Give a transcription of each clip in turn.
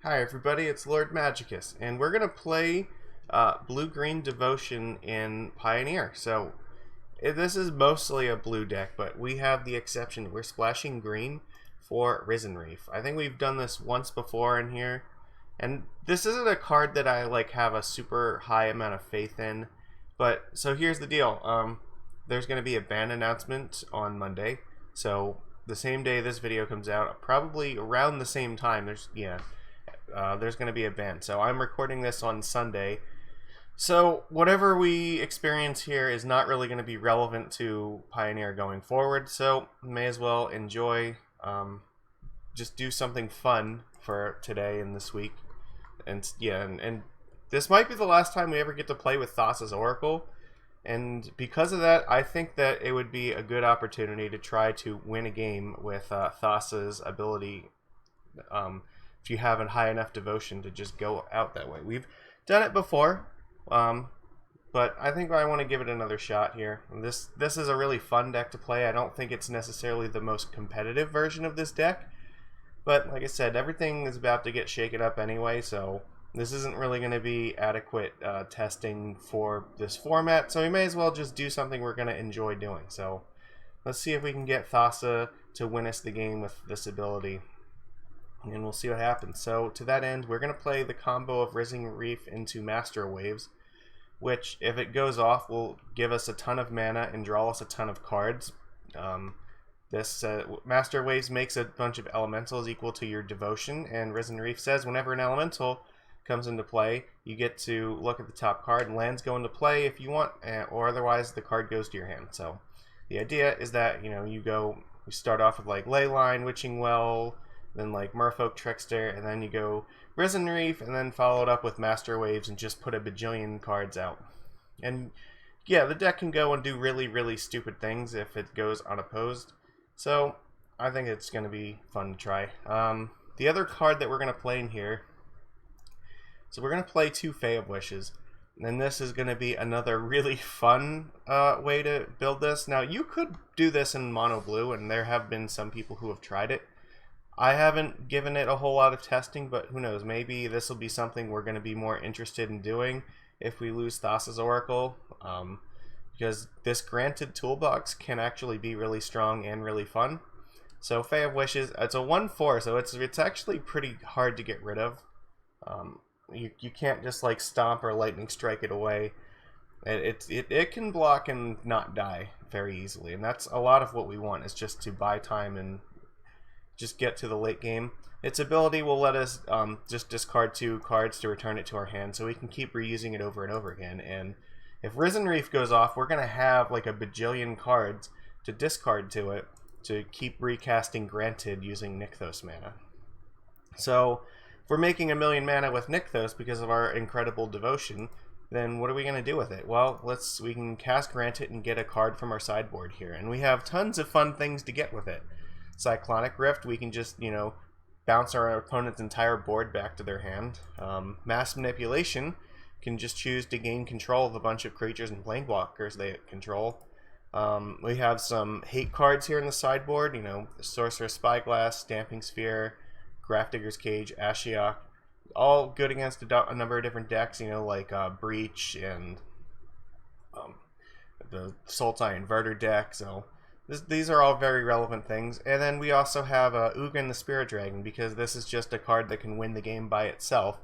Hi everybody, it's Lord Magicus, and we're going to play Blue-Green Devotion in Pioneer. So, this is mostly a blue deck, but we have the exception. We're splashing green for Risen Reef. I think we've done this once before in here, and this isn't a card that I have a super high amount of faith in, but so here's the deal. There's going to be a ban announcement on Monday, so the same day this video comes out, probably around the same time, there's going to be a ban. So I'm recording this on Sunday. So whatever we experience here is not really going to be relevant to Pioneer going forward. So may as well enjoy, just do something fun for today and this week. And yeah, and this might be the last time we ever get to play with Thassa's Oracle. And because of that, I think that it would be a good opportunity to try to win a game with Thassa's ability. If you have a high enough devotion to just go out that way. We've done it before, but I think I want to give it another shot here. And this is a really fun deck to play. I don't think it's necessarily the most competitive version of this deck, but like I said, everything is about to get shaken up anyway, so this isn't really going to be adequate testing for this format, so we may as well just do something we're going to enjoy doing. So let's see if we can get Thassa to win us the game with this ability, and we'll see what happens. So to that end, we're going to play the combo of Risen Reef into Master Waves, which, if it goes off, will give us a ton of mana and draw us a ton of cards. This Master Waves makes a bunch of elementals equal to your devotion, and Risen Reef says whenever an elemental comes into play, you get to look at the top card, and lands go into play if you want, or otherwise the card goes to your hand. So the idea is that you start off with Leyline, Witching Well, then Merfolk Trickster, and then you go Risen Reef, and then follow it up with Master Waves and just put a bajillion cards out. And yeah, the deck can go and do really, really stupid things if it goes unopposed. So I think it's going to be fun to try. The other card that we're going to play in here, so we're going to play 2 Fae of Wishes. And this is going to be another really fun way to build this. Now, you could do this in mono blue, and there have been some people who have tried it. I haven't given it a whole lot of testing, but who knows, maybe this will be something we're going to be more interested in doing if we lose Thassa's Oracle, because this granted toolbox can actually be really strong and really fun. So Fae of Wishes, it's a 1/4, so it's actually pretty hard to get rid of. You can't just stomp or lightning strike it away. It can block and not die very easily, and that's a lot of what we want, is just to buy time and just get to the late game. Its ability will let us just discard 2 cards to return it to our hand, so we can keep reusing it over and over again. And if Risen Reef goes off, we're going to have a bajillion cards to discard to it to keep recasting Granted using Nykthos mana. So if we're making 1,000,000 mana with Nykthos because of our incredible devotion, then what are we going to do with it? Well, we can cast Granted and get a card from our sideboard here, and we have tons of fun things to get with it. Cyclonic Rift, we can just, bounce our opponent's entire board back to their hand. Mass Manipulation can just choose to gain control of a bunch of creatures and planeswalkers they control. We have some hate cards here in the sideboard, Sorcerer's Spyglass, Stamping Sphere, Grafdigger's Cage, Ashiok, all good against a number of different decks, Breach and the Sultai Inverter deck, so these are all very relevant things. And then we also have Ugin the Spirit Dragon, because this is just a card that can win the game by itself.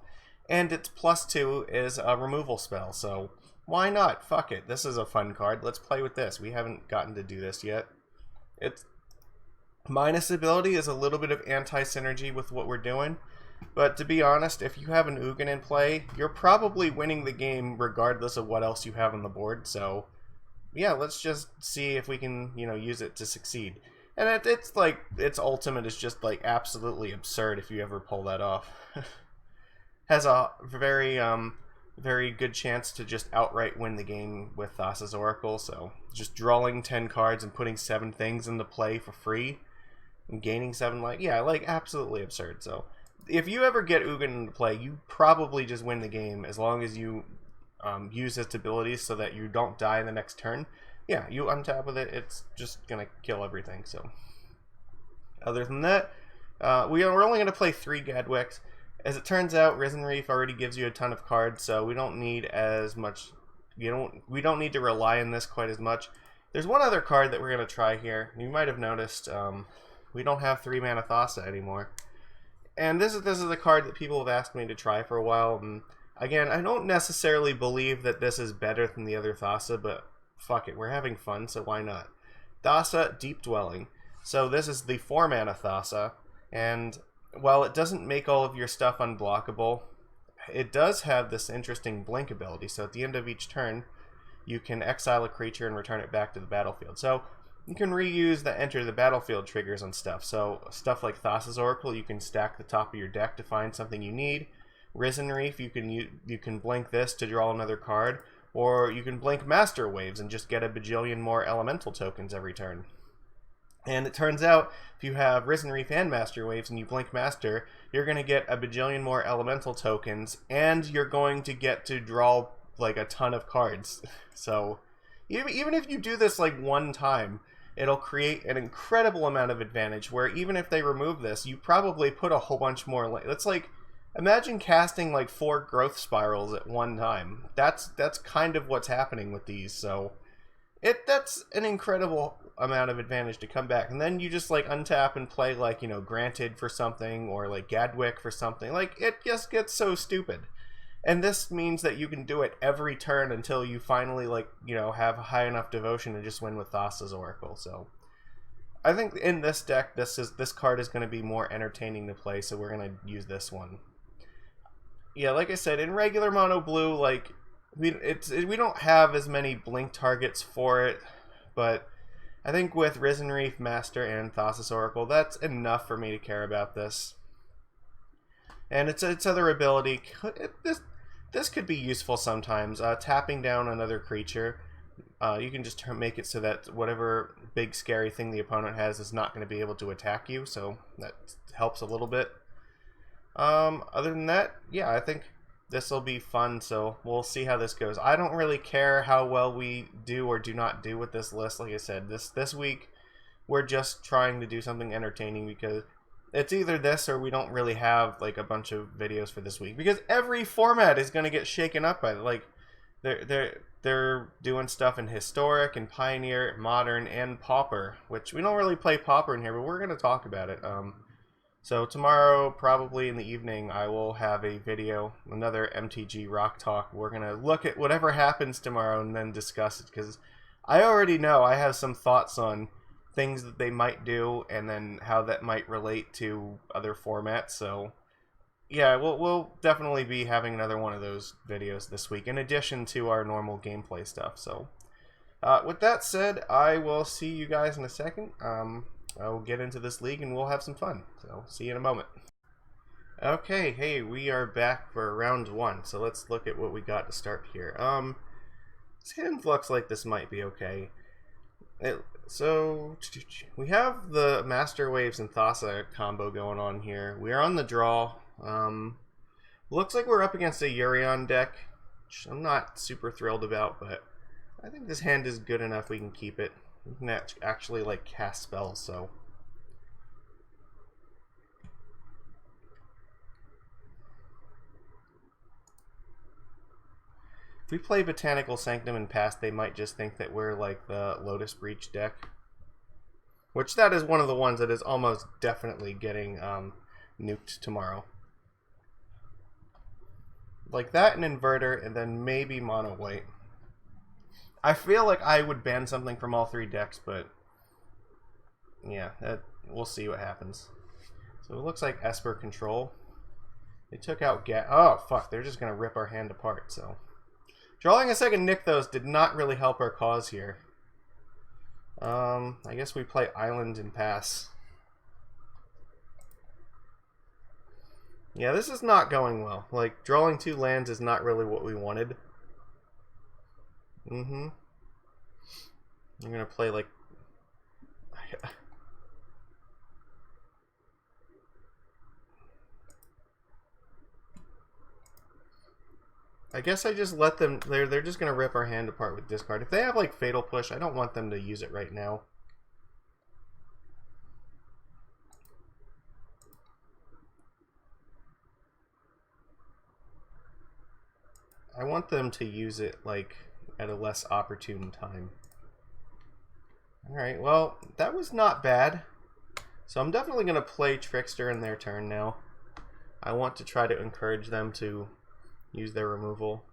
And its +2 is a removal spell, so why not? Fuck it. This is a fun card. Let's play with this. We haven't gotten to do this yet. Its minus ability is a little bit of anti-synergy with what we're doing. But to be honest, if you have an Ugin in play, you're probably winning the game regardless of what else you have on the board, so yeah, let's just see if we can, use it to succeed. And its ultimate is just absolutely absurd if you ever pull that off. Has a very, very good chance to just outright win the game with Thassa's Oracle. So just drawing 10 cards and putting 7 things into play for free and gaining 7 absolutely absurd. So if you ever get Ugin into play, you probably just win the game as long as you use its abilities so that you don't die in the next turn. Yeah, you untap with it, it's just gonna kill everything. So other than that, we're only gonna play 3 Gadwicks, As it turns out, Risen Reef already gives you a ton of cards, so we don't need as much. We don't need to rely on this quite as much. There's one other card that we're gonna try here. You might have noticed we don't have 3-mana Thassa anymore, and this is a card that people have asked me to try for a while. And again, I don't necessarily believe that this is better than the other Thassa, but fuck it, we're having fun, so why not? Thassa Deep Dwelling. So this is the 4-mana Thassa, and while it doesn't make all of your stuff unblockable, it does have this interesting blink ability. So at the end of each turn, you can exile a creature and return it back to the battlefield. So you can reuse the enter the battlefield triggers on stuff. So stuff like Thassa's Oracle, you can stack the top of your deck to find something you need. Risen Reef, you can blink this to draw another card, or you can blink Master Waves and just get a bajillion more elemental tokens every turn. And it turns out, if you have Risen Reef and Master Waves and you blink Master, you're going to get a bajillion more elemental tokens, and you're going to get to draw like a ton of cards. So even if you do this like one time, it'll create an incredible amount of advantage, where even if they remove this, you probably put a whole bunch more. That's like, imagine casting like 4 growth spirals at one time. That's kind of what's happening with these. So that's an incredible amount of advantage to come back. And then you just like untap and play like, you know, Granted for something, or like Gadwick for something. Like, it just gets so stupid. And this means that you can do it every turn until you finally, like, you know, have high enough devotion to just win with Thassa's Oracle. So I think in this deck, this card is going to be more entertaining to play, so we're going to use this one. Yeah, like I said, in regular mono blue, like, we don't have as many blink targets for it, but I think with Risen Reef, Master, and Thassa's Oracle, that's enough for me to care about this. And its other ability, this could be useful sometimes. Tapping down another creature, you can just make it so that whatever big scary thing the opponent has is not going to be able to attack you, so that helps a little bit. Other than that, yeah, I think this will be fun, so we'll see how this goes. I don't really care how well we do or do not do with this list. Like I said, this week we're just trying to do something entertaining, because it's either this or we don't really have like a bunch of videos for this week, because every format is going to get shaken up by it. Like they're doing stuff in Historic and Pioneer, Modern, and Pauper, which we don't really play Pauper in here, but we're going to talk about it. So tomorrow, probably in the evening, I will have a video, another MTG Rock Talk. We're going to look at whatever happens tomorrow and then discuss it, because I already know I have some thoughts on things that they might do and then how that might relate to other formats. So yeah, we'll definitely be having another one of those videos this week, in addition to our normal gameplay stuff. So with that said, I will see you guys in a second. I'll get into this league and we'll have some fun. So, see you in a moment. Okay, hey, we are back for round 1. So let's look at what we got to start here. This hand looks like this might be okay. So, we have the Master Waves and Thassa combo going on here. We are on the draw. Looks like we're up against a Yorion deck, which I'm not super thrilled about, but I think this hand is good enough we can keep it. We can actually like cast spells, so if we play Botanical Sanctum and pass, they might just think that we're like the Lotus Breach deck, which that is one of the ones that is almost definitely getting nuked tomorrow. Like that, an Inverter, and then maybe Mono White. I feel like I would ban something from all 3 decks, but yeah, we'll see what happens. So it looks like Esper Control. They took out oh, fuck, they're just going to rip our hand apart, so. Drawing a second Nykthos did not really help our cause here. I guess we play Island and pass. Yeah, this is not going well. Like, drawing 2 lands is not really what we wanted. I'm gonna play like I guess I just let them. They're just gonna rip our hand apart with discard. If they have like Fatal Push, I don't want them to use it right now. I want them to use it, like, at a less opportune time. Alright, well, that was not bad. So I'm definitely going to play Trickster in their turn now. I want to try to encourage them to use their removal.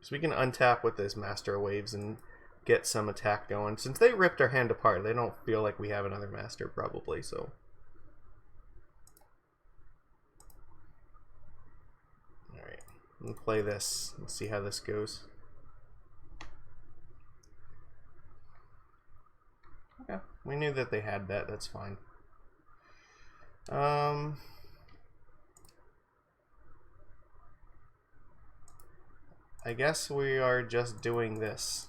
So we can untap with this Master of Waves and get some attack going. Since they ripped our hand apart, they don't feel like we have another Master, probably, so... Alright, I'm going to play this and see how this goes. Okay, we knew that they had that, that's fine. I guess we are just doing this.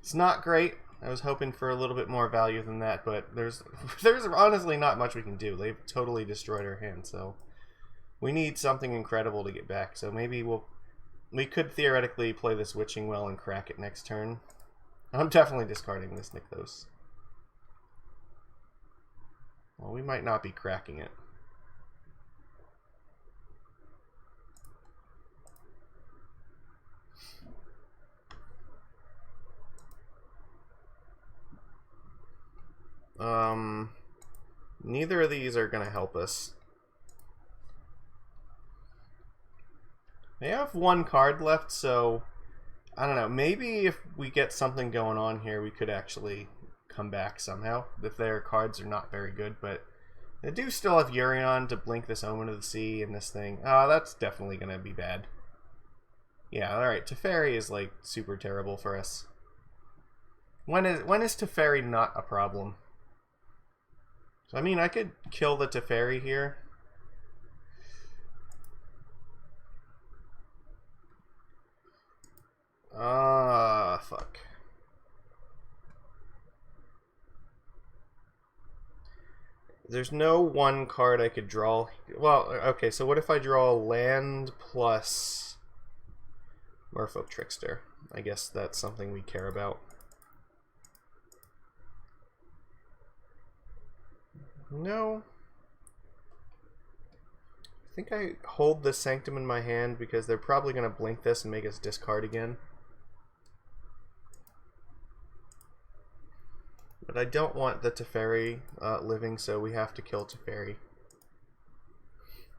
It's not great. I was hoping for a little bit more value than that, but there's honestly not much we can do. They've totally destroyed our hand, so we need something incredible to get back. So maybe we could theoretically play this Witching Well and crack it next turn. I'm definitely discarding this Nykthos. Well, we might not be cracking it. Neither of these are gonna help us. They have one card left, so I don't know. Maybe if we get something going on here, we could actually come back somehow. If their cards are not very good, but they do still have Yorion to blink this Omen of the Sea and this thing. Oh, that's definitely gonna be bad. Yeah, alright. Teferi is like super terrible for us. When is Teferi not a problem? So I mean, I could kill the Teferi here. Fuck. There's no one card I could draw. Well, okay, so what if I draw land plus Merfolk Trickster? I guess that's something we care about. No. I think I hold the Sanctum in my hand because they're probably going to blink this and make us discard again. But I don't want the Teferi living, so we have to kill Teferi.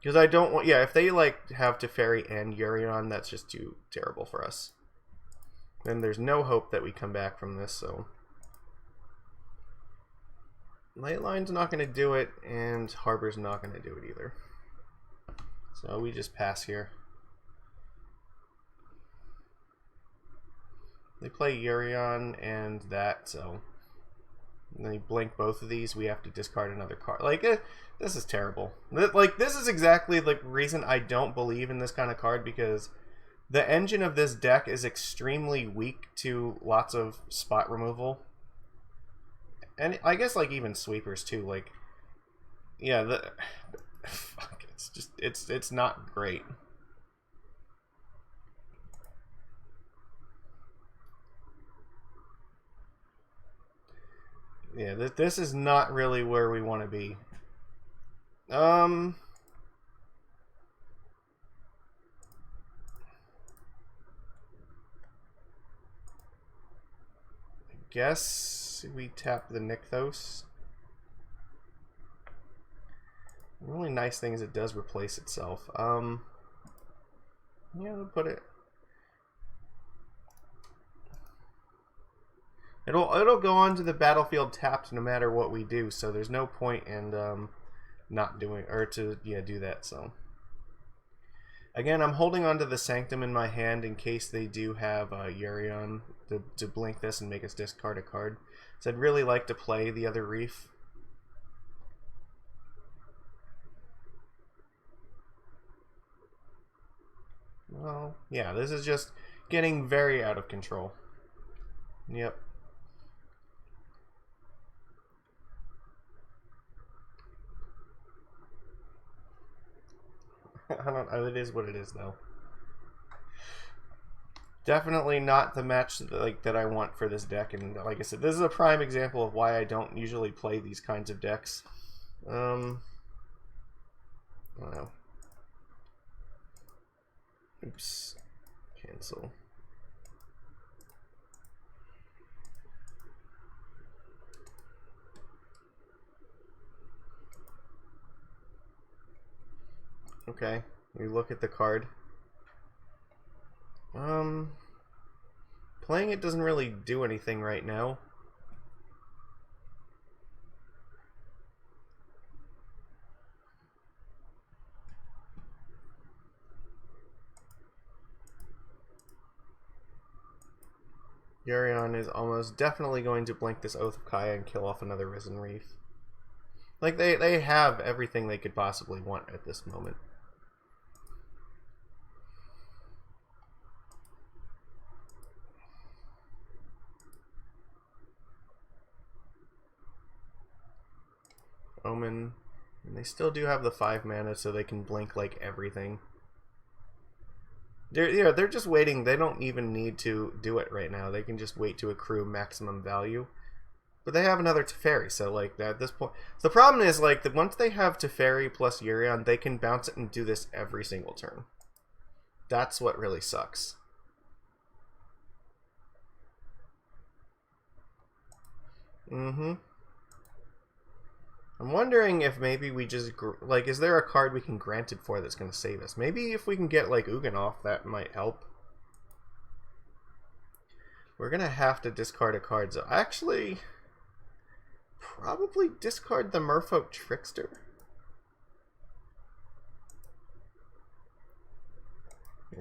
Because I don't want... Yeah, if they like have Teferi and Yorion, that's just too terrible for us. Then there's no hope that we come back from this, so... Lightline's not going to do it, and Harbor's not going to do it either. So we just pass here. They play Yorion and that, so... And they blink both of these, we have to discard another card. Like, this is terrible. Like, this is exactly the reason I don't believe in this kind of card, because the engine of this deck is extremely weak to lots of spot removal. And I guess, like, even sweepers, too. Like, yeah, fuck, it's just, it's not great. Yeah, this is not really where we want to be. I guess we tap the Nykthos. The really nice thing is it does replace itself. Yeah, we'll put it... It'll go onto the battlefield tapped no matter what we do, so there's no point in not doing, or to do that. So again, I'm holding onto the Sanctum in my hand in case they do have Yorion to blink this and make us discard a card. So I'd really like to play the other Reef. Well, yeah, this is just getting very out of control. Yep. I don't know. It is what it is, though. Definitely not the match that I want for this deck, and like I said, this is a prime example of why I don't usually play these kinds of decks. Oops. Cancel. Okay, we look at the card. Playing it doesn't really do anything right now. Yorion is almost definitely going to blink this Oath of Kaya and kill off another Risen Reef. Like, they have everything they could possibly want at this moment. Omen. And they still do have the 5 mana, so they can blink, like, everything. They're just waiting. They don't even need to do it right now. They can just wait to accrue maximum value. But they have another Teferi, so like at this point, the problem is like that once they have Teferi plus Yorion, they can bounce it and do this every single turn. That's what really sucks. I'm wondering if maybe we just like, is there a card we can grant it for that's going to save us? Maybe if we can get like Ugin off, that might help. We're gonna have to discard a card, so actually. Probably discard the Merfolk Trickster.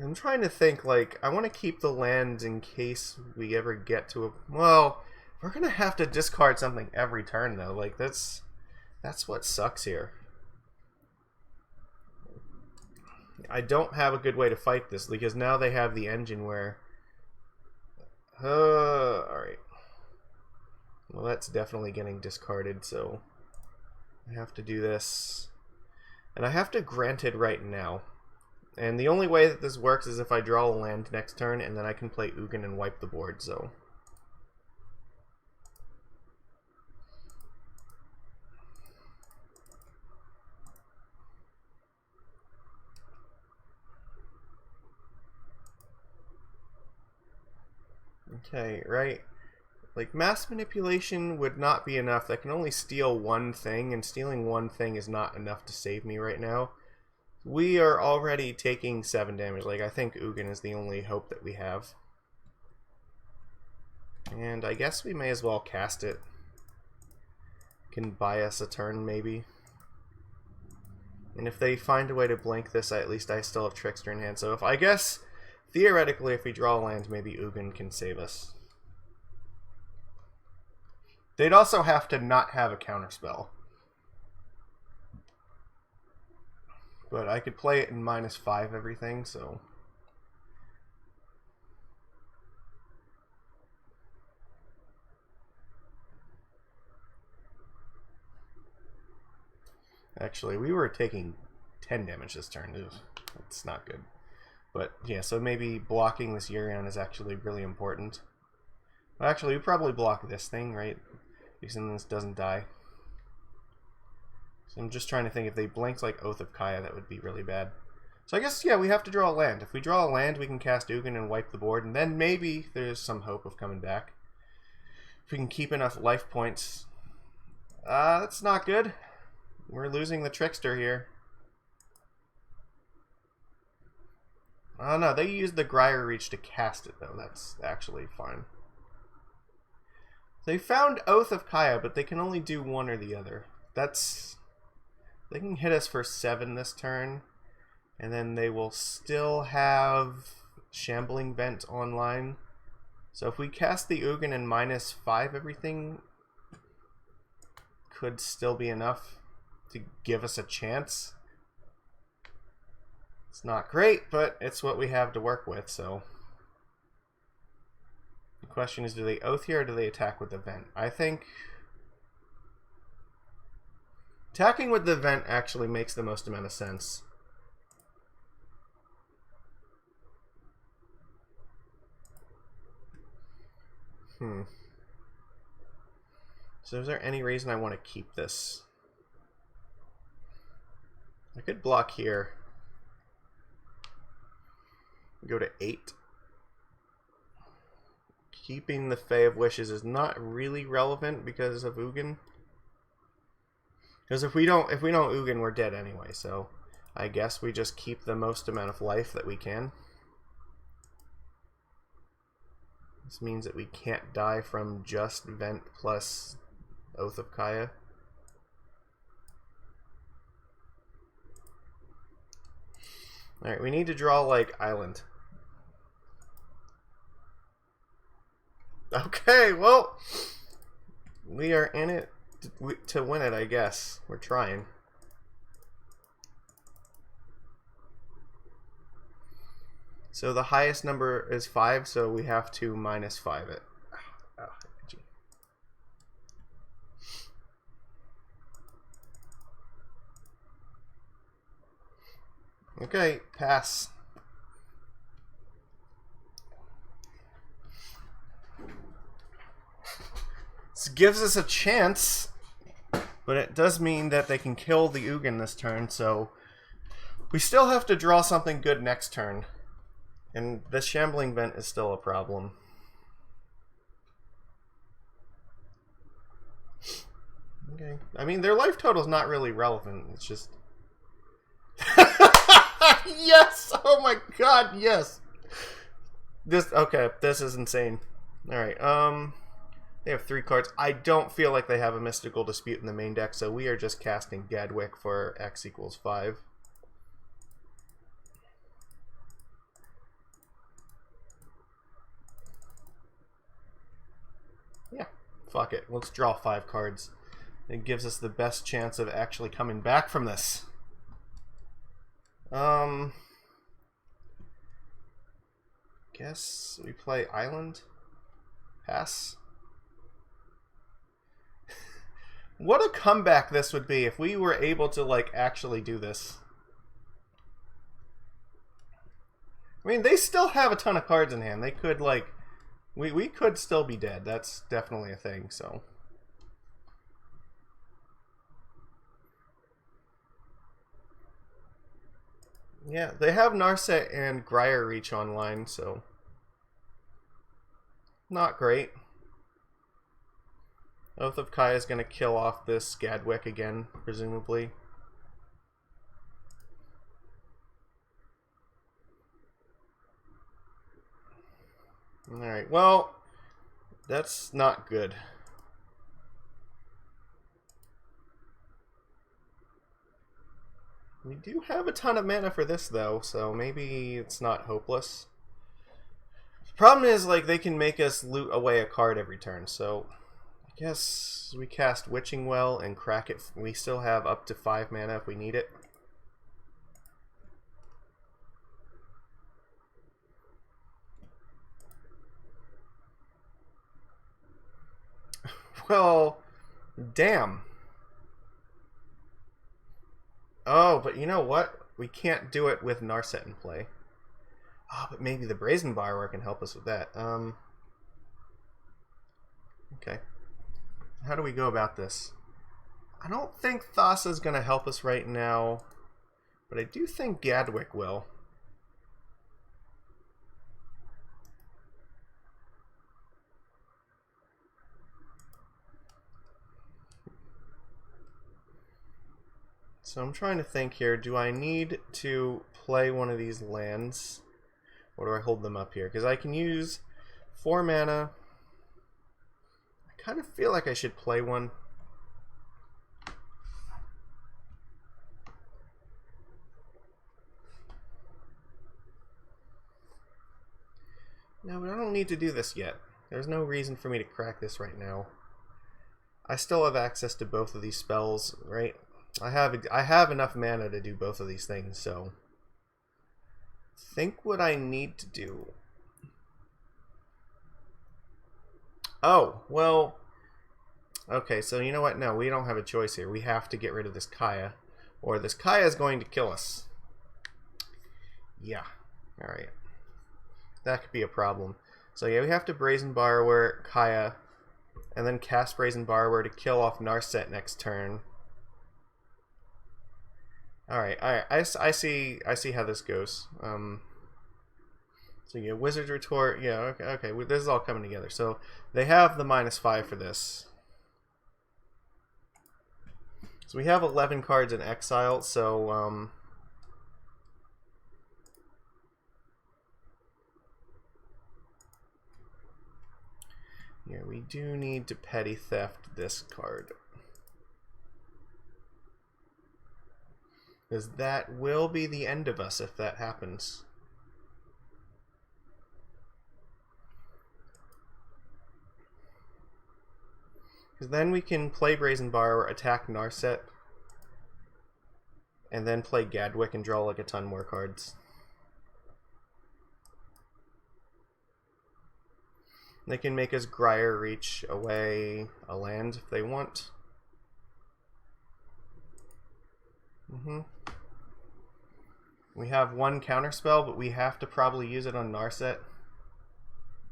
I'm trying to think, like, I want to keep the land in case we ever get to a... Well, we're going to have to discard something every turn, though. Like, that's what sucks here. I don't have a good way to fight this, because now they have the engine where... Alright. Well, that's definitely getting discarded, so I have to do this. And I have to grant it right now. And the only way that this works is if I draw a land next turn, and then I can play Ugin and wipe the board, so... Okay, right. Like, mass manipulation would not be enough. I can only steal one thing, and stealing one thing is not enough to save me right now. We are already taking 7 damage. Like, I think Ugin is the only hope that we have. And I guess we may as well cast it. Can buy us a turn, maybe. And if they find a way to blink this, at least I still have Trickster in hand. So if I guess, theoretically, if we draw a land, maybe Ugin can save us. They'd also have to not have a counterspell. But I could play it in -5 everything, so... Actually, we were taking 10 damage this turn. That's not good. But, yeah, so maybe blocking this Yorion is actually really important. Well, actually, we probably block this thing, right? Because then this doesn't die. So I'm just trying to think, if they blinked like Oath of Kaya, that would be really bad. So I guess, yeah, we have to draw a land. If we draw a land, we can cast Ugin and wipe the board, and then maybe there's some hope of coming back. If we can keep enough life points. That's not good. We're losing the Trickster here. Oh no, they used the Grier Reach to cast it, though. That's actually fine. They found Oath of Kaya, but they can only do one or the other. That's... They can hit us for 7 this turn, and then they will still have Shambling Bent online. So if we cast the Ugin and -5 everything, could still be enough to give us a chance. It's not great, but it's what we have to work with, so... The question is, do they Oath here, or do they attack with the Vent? I think... Attacking with the Vent actually makes the most amount of sense. So is there any reason I want to keep this? I could block here. Go to 8. Keeping the Fae of Wishes is not really relevant because of Ugin. Because if we don't Ugin, we're dead anyway. So I guess we just keep the most amount of life that we can. This means that we can't die from just Vent plus Oath of Kaya. Alright, we need to draw, like, Island. Okay, well, we are in it to win it, I guess. We're trying. So the highest number is 5, so we have to -5 it. Oh, gee. Okay, pass. This gives us a chance, but it does mean that they can kill the Ugin this turn, so we still have to draw something good next turn. And this Shambling Vent is still a problem. Okay. I mean, their life total is not really relevant. It's just... Yes! Oh my god, yes! Okay, this is insane. Alright, they have 3 cards. I don't feel like they have a Mystical Dispute in the main deck, so we are just casting Gadwick for X = 5. Yeah, fuck it. Let's draw 5 cards. It gives us the best chance of actually coming back from this. Guess we play Island. Pass. What a comeback this would be if we were able to, like, actually do this. I mean, they still have a ton of cards in hand. They could, like... We could still be dead. That's definitely a thing, so... Yeah, they have Narset and Grier Reach online, so... Not great. Oath of Kaya is going to kill off this Gadwick again, presumably. Alright, well, that's not good. We do have a ton of mana for this, though, so maybe it's not hopeless. The problem is, like, they can make us loot away a card every turn, so I guess we cast Witching Well and crack it. We still have up to 5 mana if we need it. Well, damn. Oh, but you know what? We can't do it with Narset in play. Oh, but maybe the Brazen Borrower can help us with that. Okay. How do we go about this? I don't think Thassa's going to help us right now, but I do think Gadwick will. So I'm trying to think here. Do I need to play one of these lands? Or do I hold them up here? Because I can use 4 mana. I kind of feel like I should play one. No, but I don't need to do this yet. There's no reason for me to crack this right now. I still have access to both of these spells, right? I have enough mana to do both of these things, so think what I need to do. Oh, well, okay, so you know what? No, we don't have a choice here. We have to get rid of this Kaya, or this Kaya is going to kill us. Yeah, alright. That could be a problem. So yeah, we have to Brazen Borrower, Kaya, and then cast Brazen Borrower to kill off Narset next turn. Alright, I see how this goes. So you get Wizard's Retort. Yeah, okay. This is all coming together. So they have the -5 for this. So we have 11 cards in exile. So yeah, we do need to Petty Theft this card. Because that will be the end of us if that happens. Because then we can play Brazen Borrower, attack Narset, and then play Gadwick and draw like a ton more cards. They can make us Grier reach away a land if they want. We have one counterspell, but we have to probably use it on Narset.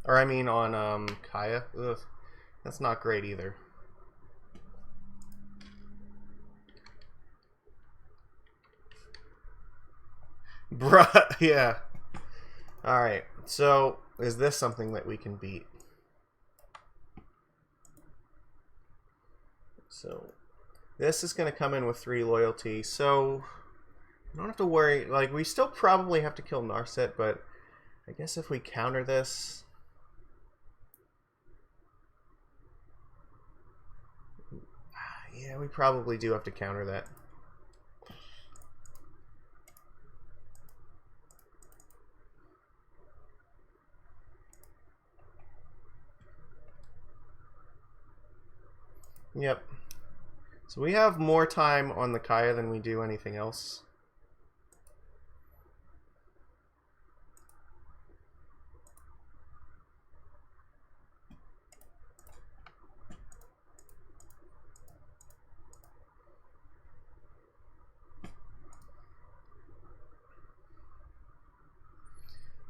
Or I mean on Kaya. Ugh, that's not great either. Bruh, yeah. Alright, so is this something that we can beat? So this is going to come in with 3 loyalty, so I don't have to worry. Like, we still probably have to kill Narset, but I guess if we counter this... Yeah, we probably do have to counter that. Yep. So we have more time on the Kaya than we do anything else.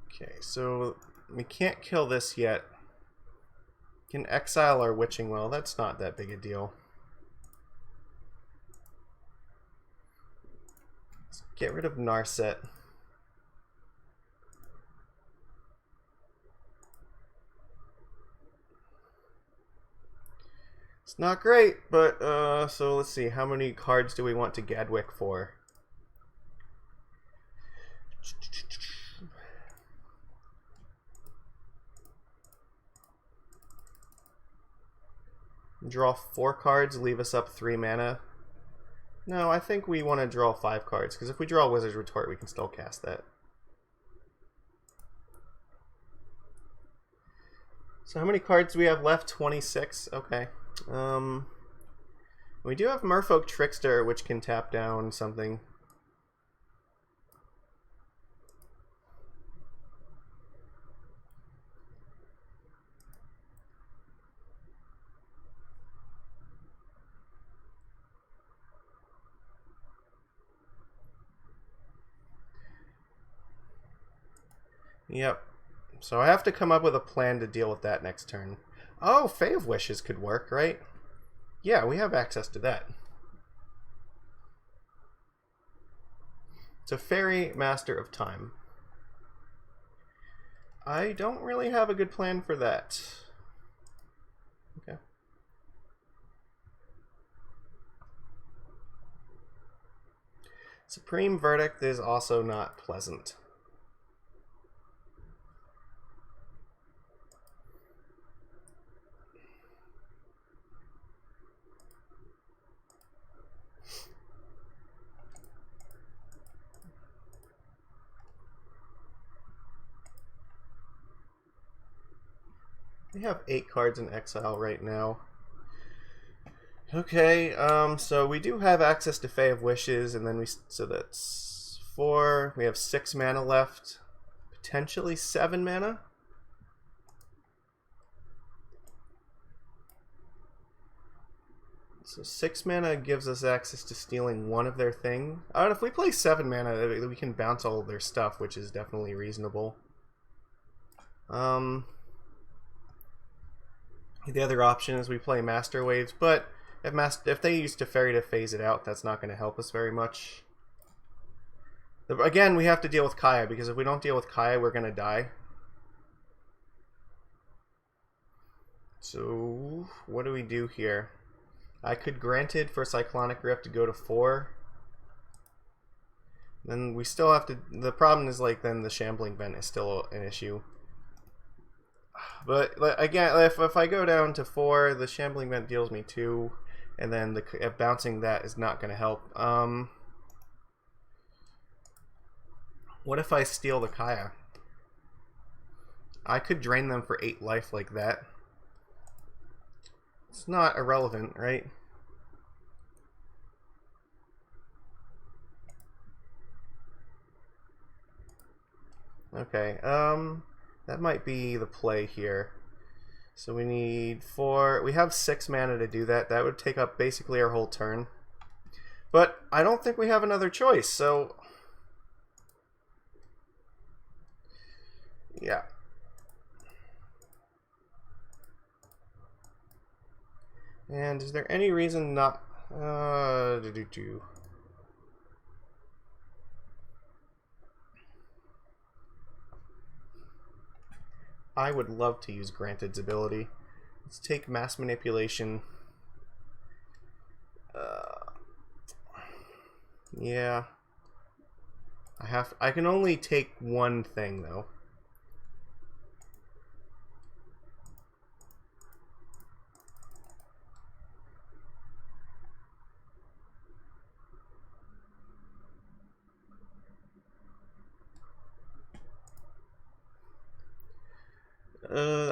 Okay, so we can't kill this yet. Can exile our Witching Well. That's not that big a deal. Let's get rid of Narset. It's not great, but so let's see. How many cards do we want to Gadwick for? Draw 4 cards, leave us up 3 mana. No, I think we want to draw 5 cards, because if we draw Wizard's Retort, we can still cast that. So how many cards do we have left? 26? Okay. We do have Merfolk Trickster, which can tap down something. Yep. So I have to come up with a plan to deal with that next turn. Oh, Fae of Wishes could work, right? Yeah, we have access to that. So Fairy, Master of Time. I don't really have a good plan for that. Okay. Supreme Verdict is also not pleasant. We have 8 cards in exile right now. Okay, so we do have access to Fae of Wishes, and then so that's 4. We have 6 mana left. Potentially 7 mana. So 6 mana gives us access to stealing 1 of their thing. If we play 7 mana, we can bounce all of their stuff, which is definitely reasonable. The other option is we play Master Waves, but if they use Teferi to phase it out, that's not going to help us very much. Again, we have to deal with Kaya, because if we don't deal with Kaya, we're going to die. So, what do we do here? I could Granted for Cyclonic Rift to go to 4. Then we still have to... The problem is, like, then the Shambling Vent is still an issue. But, again, if I go down to 4, the Shambling Vent deals me 2. And then bouncing that is not going to help. What if I steal the Kaya? I could drain them for 8 life like that. It's not irrelevant, right? Okay, that might be the play here. So we need 4... We have 6 mana to do that. That would take up basically our whole turn. But I don't think we have another choice, so... Yeah. And is there any reason not... I would love to use Granted's ability. Let's take Mass Manipulation. Yeah. I can only take one thing, though.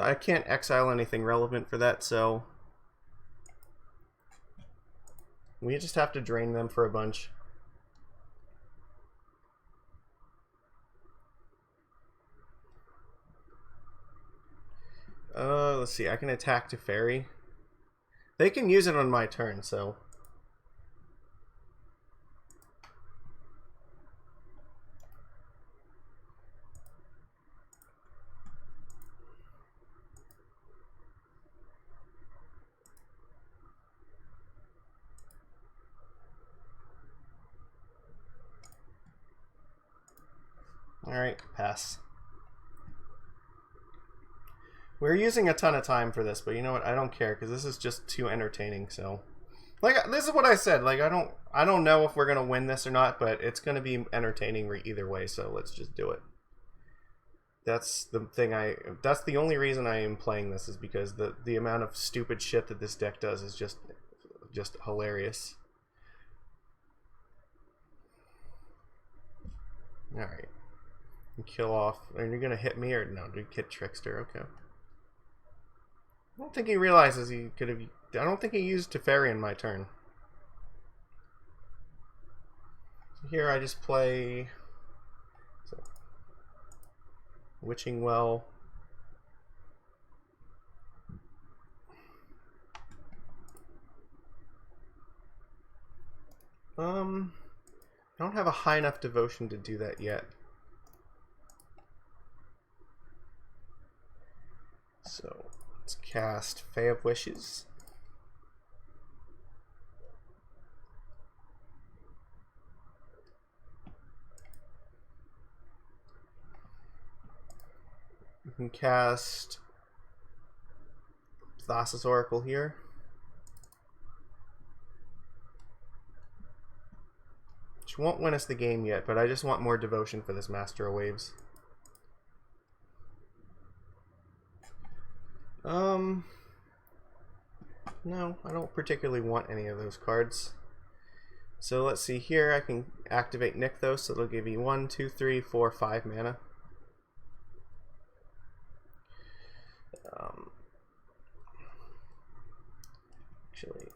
I can't exile anything relevant for that, so we just have to drain them for a bunch. Let's see, I can attack to Fairy. They can use it on my turn, so... Alright, pass. We're using a ton of time for this, but you know what? I don't care, because this is just too entertaining, so... Like, this is what I said. Like, I don't know if we're going to win this or not, but it's going to be entertaining either way, so let's just do it. That's the thing that's the only reason I am playing this, is because the amount of stupid shit that this deck does is just hilarious. Alright. Kill off. Are you gonna hit me or no? Dude, hit Trickster. Okay. I don't think he realizes he could have. I don't think he used Teferi in my turn. So here I just play. Witching Well. I don't have a high enough devotion to do that yet. So let's cast Fae of Wishes. We can cast Thassa's Oracle here. Which won't win us the game yet, but I just want more devotion for this Master of Waves. No, I don't particularly want any of those cards. So let's see here, I can activate Nykthos, so it'll give you 1, 2, 3, 4, 5 mana. Actually...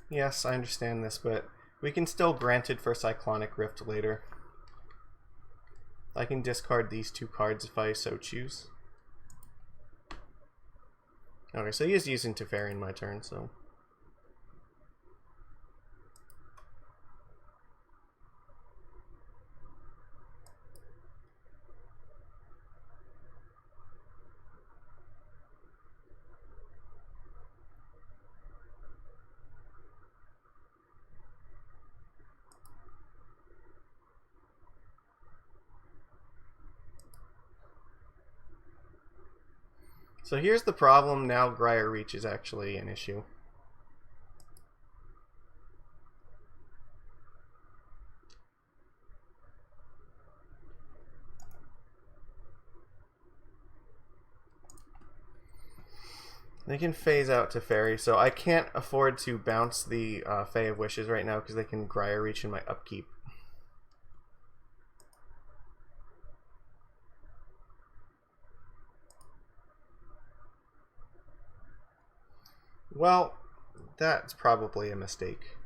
Yes, I understand this, but we can still grant it for Cyclonic Rift later. I can discard these 2 cards if I so choose. Okay, so he is using Teferi in my turn, so... So here's the problem. Now Grier Reach is actually an issue. They can phase out to Fairy, so I can't afford to bounce the Fae of Wishes right now because they can Grier Reach in my upkeep. Well, that's probably a mistake.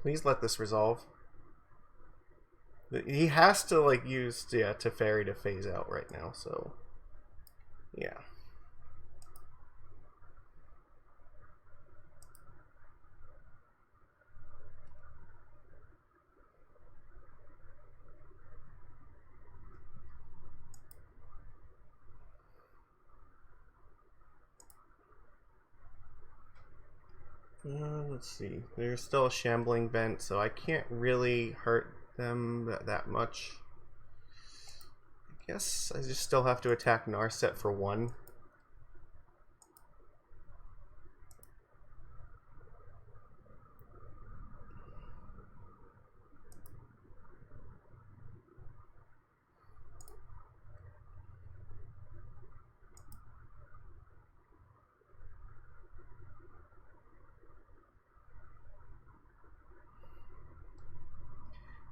Please let this resolve. He has to like use Teferi to phase out right now, so yeah. Let's see. There's still a Shambling Vent, so I can't really hurt them that much. I guess I just still have to attack Narset for 1.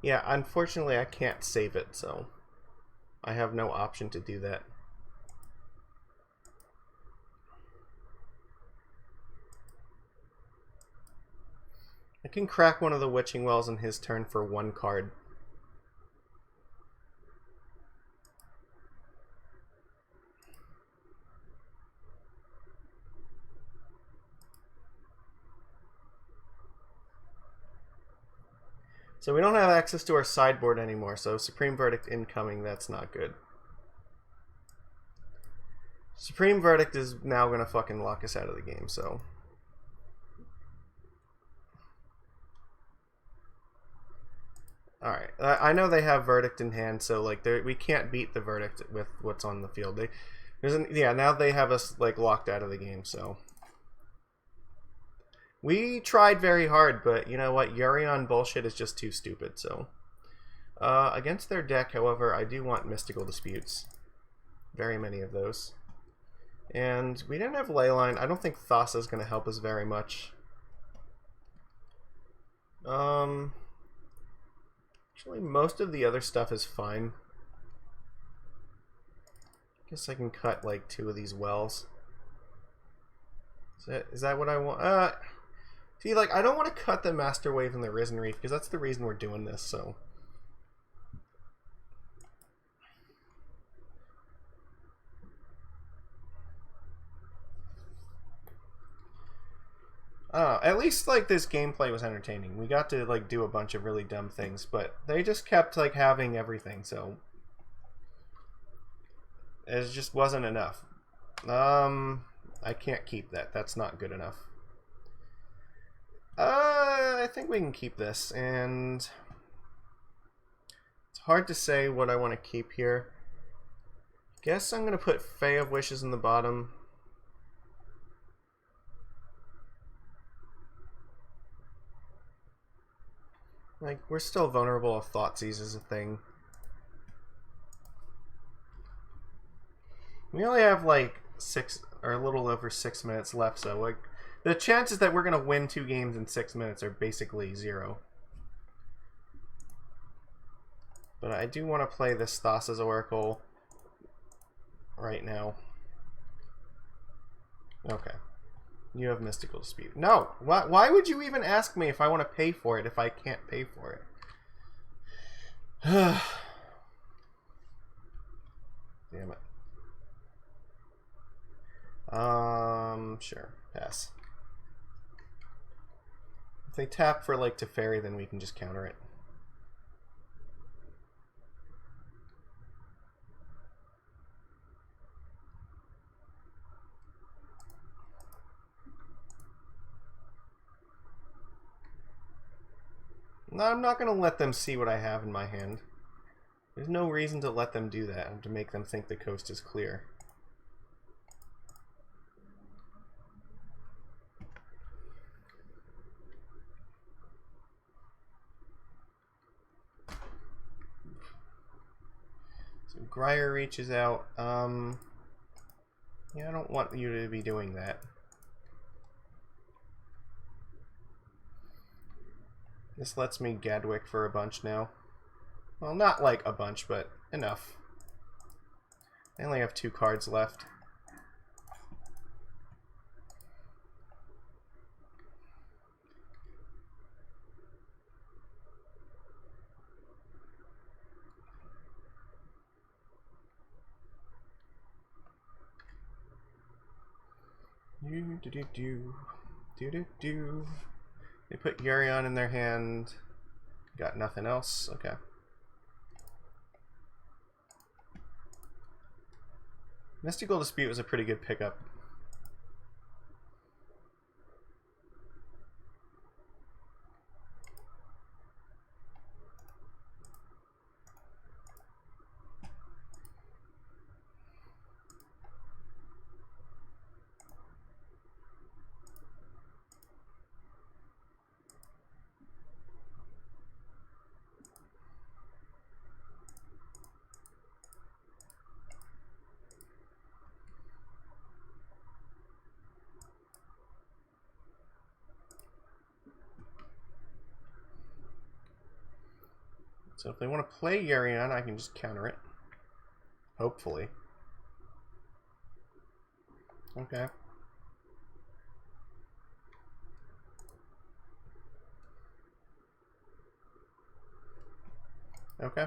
Yeah, unfortunately I can't save it, so I have no option to do that. I can crack one of the Witching Wells in his turn for 1 card. So we don't have access to our sideboard anymore, so Supreme Verdict incoming, that's not good. Supreme Verdict is now going to fucking lock us out of the game, so... Alright, I know they have Verdict in hand, so like we can't beat the Verdict with what's on the field. Yeah, now they have us like locked out of the game, so... We tried very hard, but you know what? Yorion bullshit is just too stupid, so... against their deck, however, I do want Mystical Disputes. Very many of those. And we didn't have Leyline. I don't think Thassa is going to help us very much. Actually, most of the other stuff is fine. Guess I can cut like 2 of these wells. Is that what I want? See, like, I don't want to cut the Master Wave and the Risen Reef, because that's the reason we're doing this, so... At least, like, this gameplay was entertaining. We got to, like, do a bunch of really dumb things, but they just kept, like, having everything, so... It just wasn't enough. I can't keep that. That's not good enough. I think we can keep this, and it's hard to say what I want to keep here. Guess I'm gonna put Fae of Wishes in the bottom. Like, we're still vulnerable if Thoughtseize is a thing. We only have like 6 or a little over 6 minutes left, so like the chances that we're gonna win 2 games in 6 minutes are basically 0. But I do want to play this Thassa's Oracle right now. Okay. You have Mystical Dispute. No! Why would you even ask me if I want to pay for it if I can't pay for it? Damn it. Sure. Pass. If they tap for, like, Teferi, then we can just counter it. No, I'm not going to let them see what I have in my hand. There's no reason to let them do that and to make them think the coast is clear. So Grier reaches out. Yeah, I don't want you to be doing that. This lets me Gadwick for a bunch now. Well, not like a bunch, but enough. I only have 2 cards left. Do. They put Yorion in their hand. Got nothing else. Okay. Mystical Dispute was a pretty good pickup. So if they want to play Yorion, I can just counter it. Hopefully. Okay. Okay.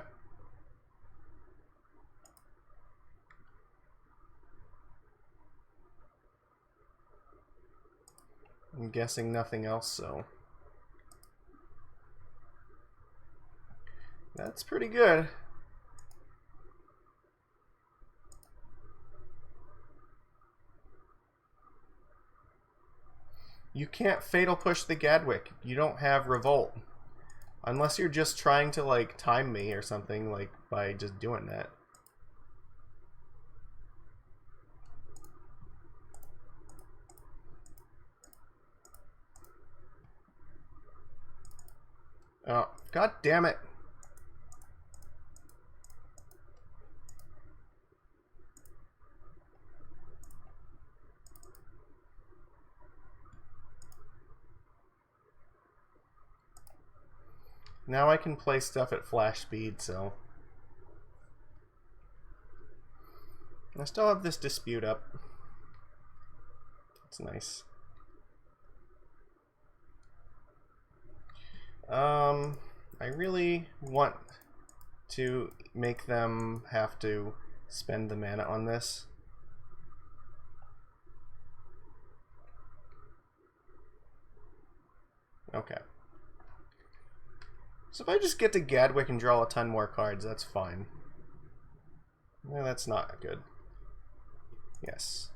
I'm guessing nothing else, so... That's pretty good. You can't Fatal Push the Gadwick. You don't have Revolt. Unless you're just trying to, like, time me or something, like, by just doing that. Oh, god damn it. Now I can play stuff at flash speed, so... I still have this dispute up. It's nice. I really want to make them have to spend the mana on this. Okay. So if I just get to Gadwick and draw a ton more cards, that's fine. No, that's not good. Yes.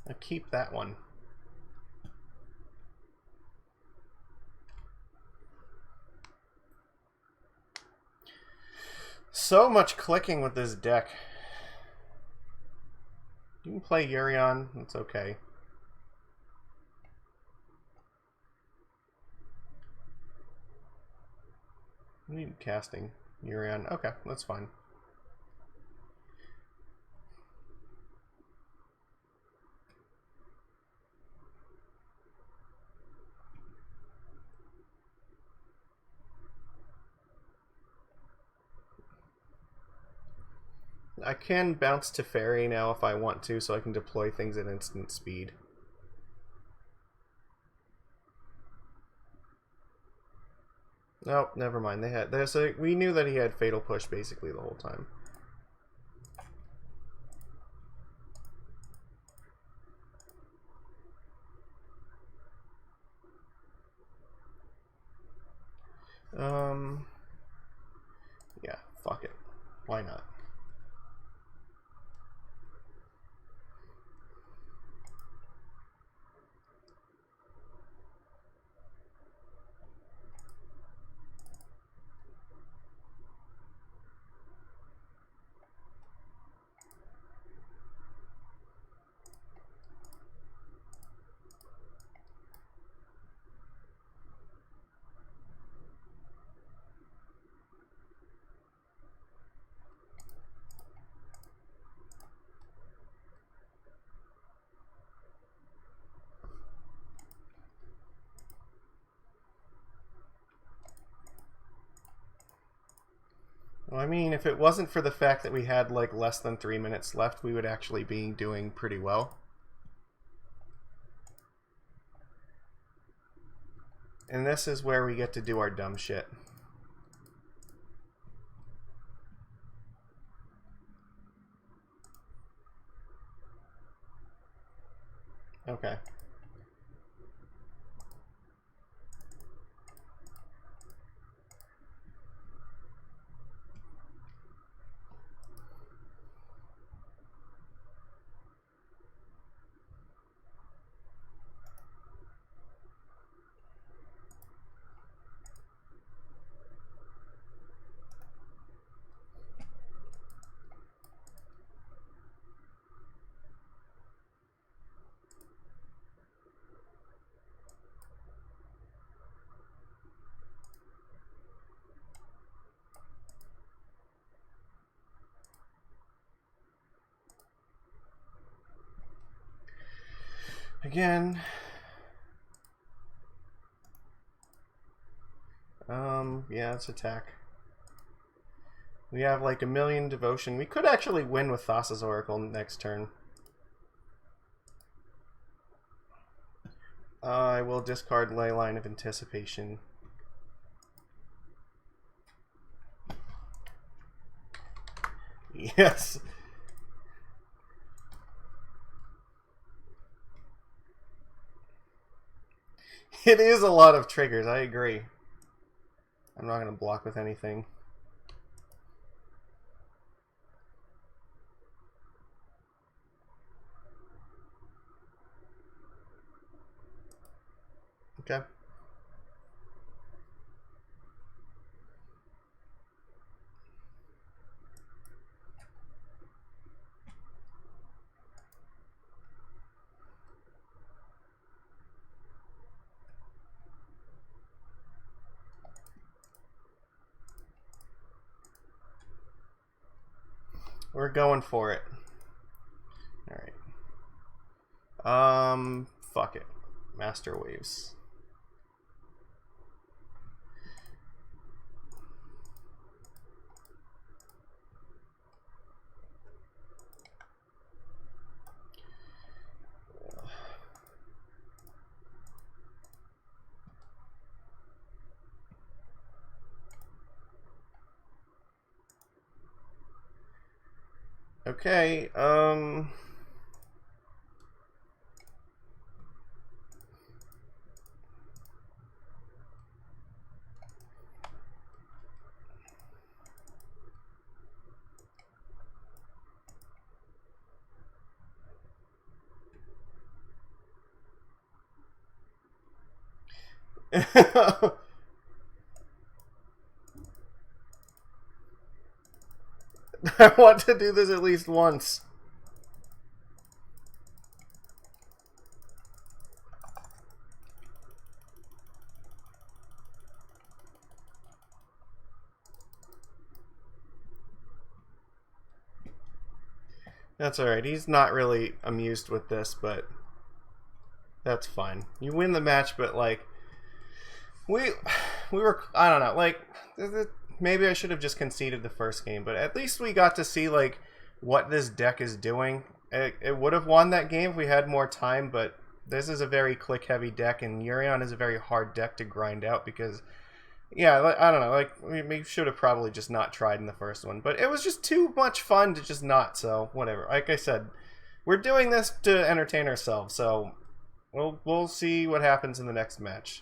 I keep that one. So much clicking with this deck. You can play Yorion, it's okay. I need casting Yorion. Okay, that's fine. I can bounce to Fairy now if I want to, so I can deploy things at instant speed. Nope, never mind. We knew that he had Fatal Push basically the whole time. Yeah, fuck it. Why not? Well, I mean, if it wasn't for the fact that we had like less than 3 minutes left, we would actually be doing pretty well. And this is where we get to do our dumb shit. Okay. Again. Yeah, it's attack. We have like 1,000,000 devotion. We could actually win with Thassa's Oracle next turn. I will discard Leyline of Anticipation. Yes. It is a lot of triggers, I agree. I'm not going to block with anything. Okay. We're going for it. Alright. Fuck it. Master Waves. Okay, I want to do this at least once. That's alright. He's not really amused with this, but that's fine. You win the match, but like we were, I don't know, like maybe I should have just conceded the first game, but at least we got to see like what this deck is doing. It would have won that game if we had more time, but this is a very click heavy deck, and Yorion is a very hard deck to grind out because Yeah, like, I don't know. Like we should have probably just not tried in the first one, but it was just too much fun to just not. So whatever. Like I said, we're doing this to entertain ourselves. So we'll see what happens in the next match.